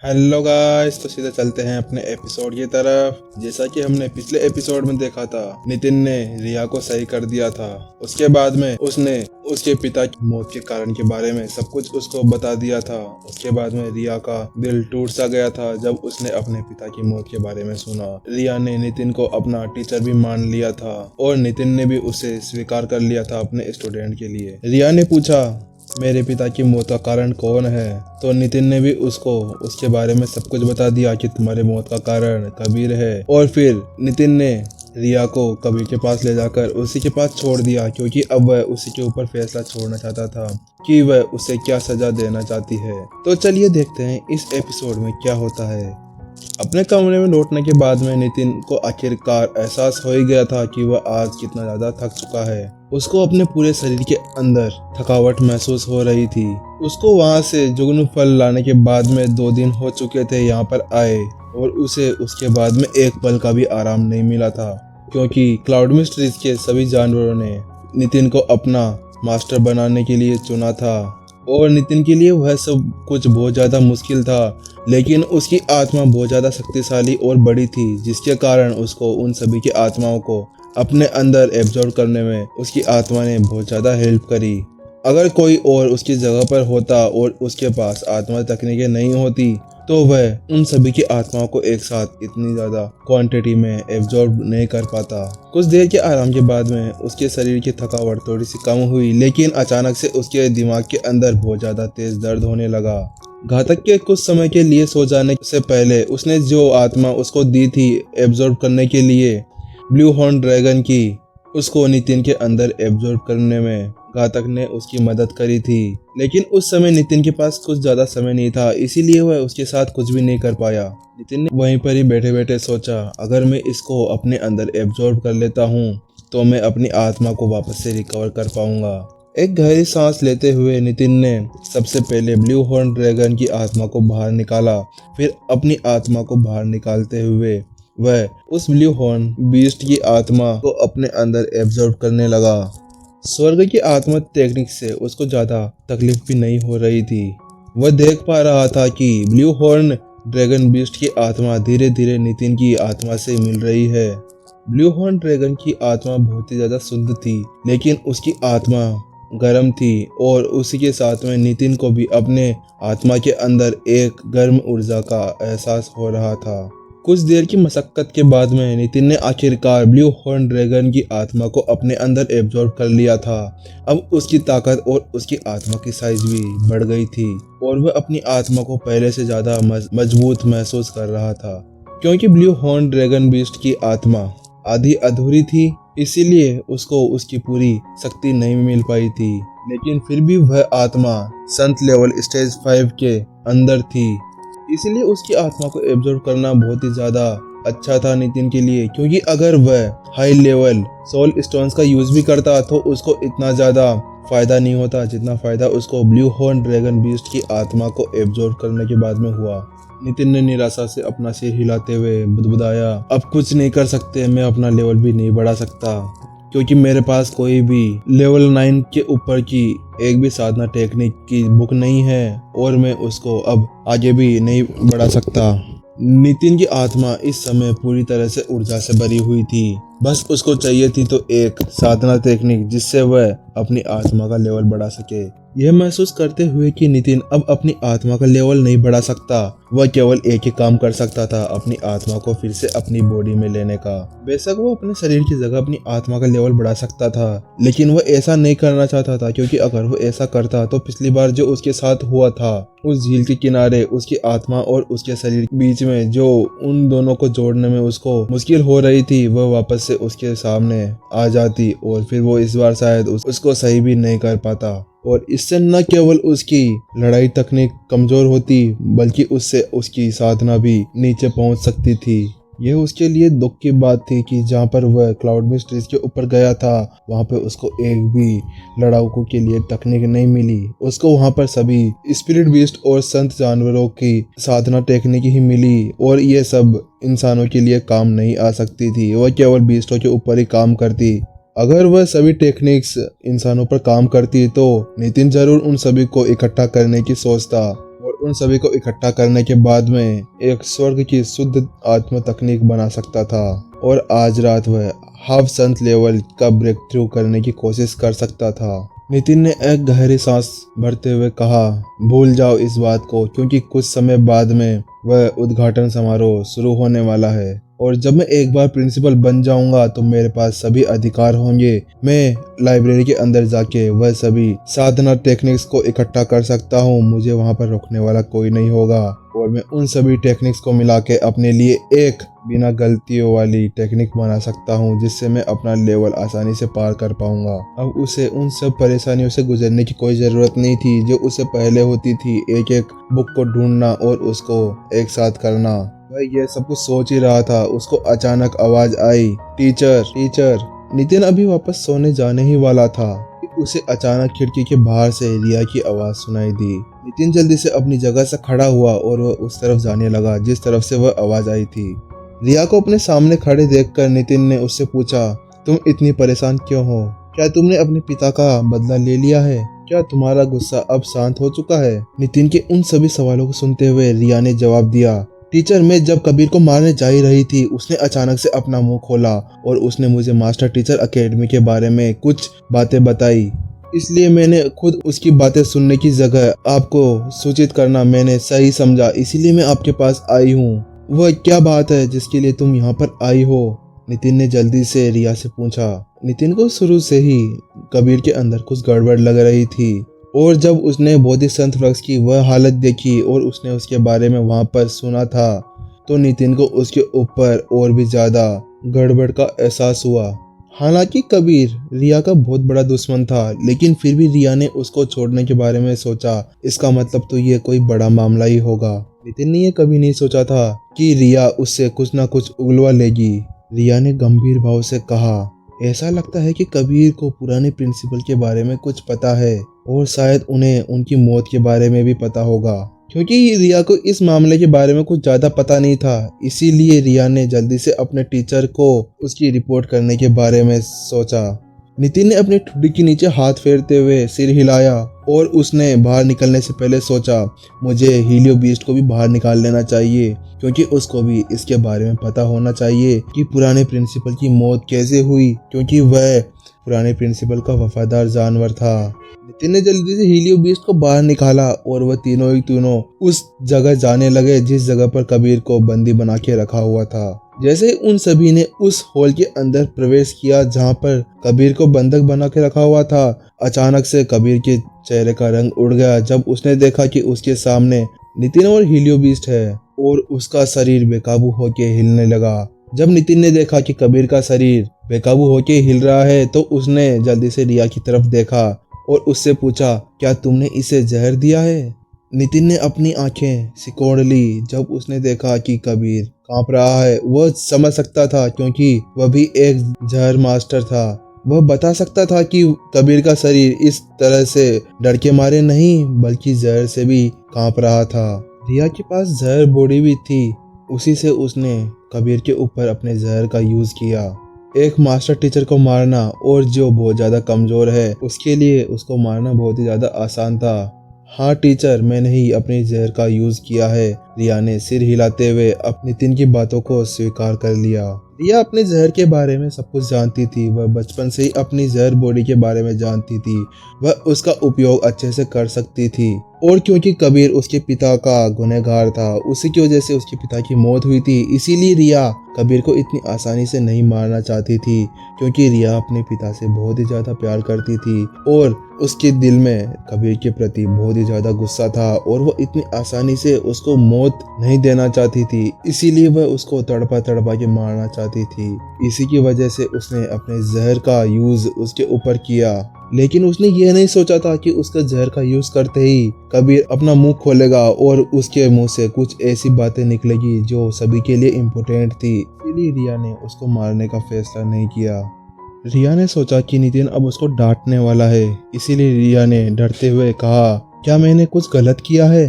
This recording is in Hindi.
हेलो गाइस, तो सीधे चलते हैं अपने एपिसोड की तरफ। जैसा कि हमने पिछले एपिसोड में देखा था, नितिन ने रिया को सही कर दिया था। उसके बाद में उसने उसके पिता की मौत के कारण के बारे में सब कुछ उसको बता दिया था। उसके बाद में रिया का दिल टूट सा गया था जब उसने अपने पिता की मौत के बारे में सुना। रिया ने नितिन को अपना टीचर भी मान लिया था और नितिन ने भी उसे स्वीकार कर लिया था अपने स्टूडेंट के लिए। रिया ने पूछा, मेरे पिता की मौत का कारण कौन है? तो नितिन ने भी उसको उसके बारे में सब कुछ बता दिया कि तुम्हारे मौत का कारण कबीर है। और फिर नितिन ने रिया को कबीर के पास ले जाकर उसी के पास छोड़ दिया, क्योंकि अब वह उसी के ऊपर फैसला छोड़ना चाहता था कि वह उसे क्या सजा देना चाहती है। तो चलिए देखते हैं इस एपिसोड में क्या होता है। अपने कमरे में लौटने के बाद में नितिन को आखिरकार एहसास हो ही गया था कि वह आज कितना ज्यादा थक चुका है। उसको अपने पूरे शरीर के अंदर थकावट महसूस हो रही थी। उसको वहां से जुगनू फल लाने के बाद में 2 दिन हो चुके थे यहाँ पर आए, और उसे उसके बाद में एक पल का भी आराम नहीं मिला था, क्योंकि क्लाउड मिस्ट्रीज के सभी जानवरों ने नितिन को अपना मास्टर बनाने के लिए चुना था। और नितिन के लिए वह सब कुछ बहुत ज़्यादा मुश्किल था, लेकिन उसकी आत्मा बहुत ज़्यादा शक्तिशाली और बड़ी थी, जिसके कारण उसको उन सभी की आत्माओं को अपने अंदर एब्जॉर्ब करने में उसकी आत्मा ने बहुत ज़्यादा हेल्प करी। अगर कोई और उसकी जगह पर होता और उसके पास आत्मा तकनीकें नहीं होती, तो वह उन सभी की आत्माओं को एक साथ इतनी ज्यादा क्वांटिटी में एब्जॉर्ब नहीं कर पाता। कुछ देर के आराम के बाद में उसके शरीर की थकावट थोड़ी सी कम हुई, लेकिन अचानक से उसके दिमाग के अंदर बहुत ज्यादा तेज दर्द होने लगा। घातक के कुछ समय के लिए सो जाने से पहले उसने जो आत्मा उसको दी थी एब्जॉर्ब करने के लिए, ब्लू हॉर्न ड्रैगन की, उसको नितिन के अंदर एब्जॉर्ब करने में घातक ने उसकी मदद करी थी। लेकिन उस समय नितिन के पास कुछ ज्यादा समय नहीं था, इसीलिए वह उसके साथ कुछ भी नहीं कर पाया। नितिन ने वहीं पर ही बैठे बैठे सोचा, अगर मैं इसको अपने अंदर एब्जॉर्ब कर लेता हूँ तो मैं अपनी आत्मा को वापस से रिकवर कर पाऊंगा। एक गहरी सांस लेते हुए नितिन ने सबसे पहले ब्लू हॉर्न ड्रैगन की आत्मा को बाहर निकाला। फिर अपनी आत्मा को बाहर निकालते हुए वह उस ब्लू हॉर्न बीस्ट की आत्मा को अपने अंदर एब्जॉर्ब करने लगा। स्वर्ग की आत्मा टेक्निक से उसको ज्यादा तकलीफ भी नहीं हो रही थी। वह देख पा रहा था कि ब्लू हॉर्न ड्रैगन बीस्ट की आत्मा धीरे धीरे नितिन की आत्मा से मिल रही है। ब्लू हॉर्न ड्रैगन की आत्मा बहुत ही ज्यादा शुद्ध थी, लेकिन उसकी आत्मा गर्म थी, और उसी के साथ में नितिन को भी अपने आत्मा के अंदर एक गर्म ऊर्जा का एहसास हो रहा था। कुछ देर की मशक्कत के बाद में नितिन ने आखिरकार ब्लू हॉर्न ड्रैगन की आत्मा को अपने अंदर एब्जॉर्ब कर लिया था। अब उसकी ताकत और उसकी आत्मा की साइज भी बढ़ गई थी, और वह अपनी आत्मा को पहले से ज्यादा मजबूत महसूस कर रहा था। क्योंकि ब्लू हॉर्न ड्रैगन बीस्ट की आत्मा आधी अधूरी थी, इसीलिए उसको उसकी पूरी शक्ति नहीं मिल पाई थी, लेकिन फिर भी वह आत्मा संत लेवल स्टेज 5 के अंदर थी। इसलिए उसकी आत्मा को एब्जॉर्ब करना बहुत ही ज्यादा अच्छा था नितिन के लिए, क्योंकि अगर वह हाई लेवल सोल स्टोन्स का यूज भी करता तो उसको इतना ज्यादा फायदा नहीं होता जितना फायदा उसको ब्लू हॉर्न ड्रैगन बीस्ट की आत्मा को एब्जॉर्ब करने के बाद में हुआ। नितिन ने निराशा से अपना सिर हिलाते हुए बुदबुदाया, अब कुछ नहीं कर सकते, मैं अपना लेवल भी नहीं बढ़ा सकता, क्योंकि मेरे पास कोई भी लेवल 9 के ऊपर की एक भी साधना टेक्निक की बुक नहीं है, और मैं उसको अब आगे भी नहीं बढ़ा सकता। नितिन की आत्मा इस समय पूरी तरह से ऊर्जा से भरी हुई थी। बस उसको चाहिए थी तो एक साधना टेक्निक जिससे वह अपनी आत्मा का लेवल बढ़ा सके। यह महसूस करते हुए कि नितिन अब अपनी आत्मा का लेवल नहीं बढ़ा सकता, वह केवल एक ही काम कर सकता था, अपनी आत्मा को फिर से अपनी बॉडी में लेने का। बेशक वो अपने शरीर की जगह अपनी आत्मा का लेवल बढ़ा सकता था, लेकिन वह ऐसा नहीं करना चाहता था, क्योंकि अगर वो ऐसा करता तो पिछली बार जो उसके साथ हुआ था उस झील के किनारे, उसकी आत्मा और उसके शरीर के बीच में जो उन दोनों को जोड़ने में उसको मुश्किल हो रही थी, वह वापस से उसके सामने आ जाती, और फिर वो इस बार शायद उसको सही भी नहीं कर पाता। और इससे न केवल उसकी लड़ाई तकनीक कमजोर होती, बल्कि उससे उसकी साधना भी नीचे पहुंच सकती थी। यह उसके लिए दुख की बात थी कि जहाँ पर वह क्लाउड मिस्ट्रीज के ऊपर गया था, वहाँ पे उसको एक भी लड़ाकों के लिए तकनीक नहीं मिली। उसको वहाँ पर सभी स्पिरिट बीस्ट और संत जानवरों की साधना टेक्निक ही मिली, और ये सब इंसानों के लिए काम नहीं आ सकती थी, वह केवल बीस्टों के ऊपर ही काम करती। अगर वह सभी टेक्निक्स इंसानों पर काम करती तो नितिन जरूर उन सभी को इकट्ठा करने की सोचता, और और उन सभी को इकट्ठा करने के बाद में एक स्वर्ग की शुद्ध आत्म तकनीक बना सकता था। और आज रात वह हाफ संत लेवल का ब्रेक थ्रू करने की कोशिश कर सकता था। नितिन ने एक गहरी सांस भरते हुए कहा, भूल जाओ इस बात को, क्योंकि कुछ समय बाद में वह उद्घाटन समारोह शुरू होने वाला है और जब मैं एक बार प्रिंसिपल बन जाऊंगा तो मेरे पास सभी अधिकार होंगे। मैं लाइब्रेरी के अंदर जाके वह सभी साधना टेक्निक्स को इकट्ठा कर सकता हूँ। मुझे वहाँ पर रोकने वाला कोई नहीं होगा और मैं उन सभी टेक्निक्स को मिला के अपने लिए एक बिना गलतियों वाली टेक्निक बना सकता हूँ, जिससे मैं अपना लेवल आसानी से पार कर पाऊंगा। अब उसे उन सब परेशानियों से गुजरने की कोई ज़रूरत नहीं थी जो उसे पहले होती थी। एक एक बुक को ढूंढना और उसको एक साथ करना। वह ये सब कुछ सोच ही रहा था, उसको अचानक आवाज आई, टीचर टीचर। नितिन अभी वापस सोने जाने ही वाला था कि उसे अचानक खिड़की के बाहर से रिया की आवाज सुनाई दी। नितिन जल्दी से अपनी जगह से खड़ा हुआ और वह उस तरफ जाने लगा जिस तरफ से वह आवाज आई थी। रिया को अपने सामने खड़े देखकर नितिन ने उससे पूछा, तुम इतनी परेशान क्यों हो? क्या तुमने अपने पिता का बदला ले लिया है? क्या तुम्हारा गुस्सा अब शांत हो चुका है? नितिन के उन सभी सवालों को सुनते हुए रिया ने जवाब दिया, टीचर, मैं जब कबीर को मारने जा ही रही थी उसने अचानक से अपना मुंह खोला और उसने मुझे मास्टर टीचर एकेडमी के बारे में कुछ बातें बताई। इसलिए मैंने खुद उसकी बातें सुनने की जगह आपको सूचित करना मैंने सही समझा, इसीलिए मैं आपके पास आई हूँ। वह क्या बात है जिसके लिए तुम यहाँ पर आई हो? नितिन ने जल्दी से रिया से पूछा। नितिन को शुरू से ही कबीर के अंदर कुछ गड़बड़ लग रही थी और जब उसने बोधि संत वृक्ष की वह हालत देखी और उसने उसके बारे में वहां पर सुना था तो नितिन को उसके ऊपर और भी ज्यादा गड़बड़ का एहसास हुआ। हालांकि कबीर रिया का बहुत बड़ा दुश्मन था, लेकिन फिर भी रिया ने उसको छोड़ने के बारे में सोचा। इसका मतलब तो ये कोई बड़ा मामला ही होगा। नितिन ने ये कभी नहीं सोचा था कि रिया उससे कुछ ना कुछ उगलवा लेगी। रिया ने गंभीर भाव से कहा, ऐसा लगता है कि कबीर को पुराने प्रिंसिपल के बारे में कुछ पता है और शायद उन्हें उनकी मौत के बारे में भी पता होगा। क्योंकि रिया को इस मामले के बारे में कुछ ज्यादा पता नहीं था, इसीलिए रिया ने जल्दी से अपने टीचर को उसकी रिपोर्ट करने के बारे में सोचा। नितिन ने अपनी ठुड्डी के नीचे हाथ फेरते हुए सिर हिलाया और उसने बाहर निकलने से पहले सोचा, मुझे हीलियो बीस्ट को भी बाहर निकाल लेना चाहिए क्योंकि उसको भी इसके बारे में पता होना चाहिए कि पुराने प्रिंसिपल की मौत कैसे हुई, क्योंकि वह पुराने प्रिंसिपल का वफादार जानवर था। नितिन ने जल्दी से हीलियो बीस्ट को बाहर निकाला और वह तीनों उस जगह जाने लगे जिस जगह पर कबीर को बंदी बना के रखा हुआ था। जैसे ही उन सभी ने उस हॉल के अंदर प्रवेश किया जहां पर कबीर को बंधक बना के रखा हुआ था, अचानक से कबीर के चेहरे का रंग उड़ गया जब उसने देखा कि उसके सामने नितिन और हीलियो बीस्ट है और उसका शरीर बेकाबू होके हिलने लगा। जब नितिन ने देखा कि कबीर का शरीर बेकाबू होके हिल रहा है तो उसने जल्दी से रिया की तरफ देखा और उससे पूछा, क्या तुमने इसे जहर दिया है? नितिन ने अपनी आंखें सिकोड़ ली जब उसने देखा कि कबीर कांप रहा है। वह समझ सकता था क्योंकि वह भी एक जहर मास्टर था। वह बता सकता था कि कबीर का शरीर इस तरह से डर के मारे नहीं बल्कि जहर से भी कांप रहा था। रिया के पास जहर बॉडी भी थी, उसी से उसने कबीर के ऊपर अपने जहर का यूज किया। एक मास्टर टीचर को मारना और जो बहुत ज्यादा कमजोर है उसके लिए उसको मारना बहुत ही ज्यादा आसान था। हाँ टीचर, मैंने ही अपने जहर का यूज किया है। रिया ने सिर हिलाते हुए अपनी नितिन की बातों को स्वीकार कर लिया। रिया अपने जहर के बारे में सब कुछ जानती थी। वह बचपन से ही अपनी जहर बॉडी के बारे में जानती थी। वह उसका उपयोग अच्छे से कर सकती थी और क्योंकि कबीर उसके पिता का गुनहगार था, उसी की वजह से उसके पिता की मौत हुई थी, इसीलिए रिया कबीर को इतनी आसानी से नहीं मारना चाहती थी क्योंकि रिया अपने पिता से बहुत ही ज्यादा प्यार करती थी और उसके दिल में कबीर के प्रति बहुत ही ज्यादा गुस्सा था और वो इतनी आसानी से उसको मौत नहीं देना चाहती थी, इसीलिए वह उसको तड़पा के मारना चाहती थी। इसी की वजह से उसने अपने जहर का यूज उसके ऊपर किया, लेकिन उसने ये नहीं सोचा था कि उसका जहर का यूज करते ही कबीर अपना मुंह खोलेगा और उसके मुंह से कुछ ऐसी बातें निकलेगी जो सभी के लिए इम्पोर्टेंट थी। इसलिए रिया ने उसको मारने का फैसला नहीं किया। रिया ने सोचा कि नितिन अब उसको डांटने वाला है, इसीलिए रिया ने डरते हुए कहा, क्या मैंने कुछ गलत किया है?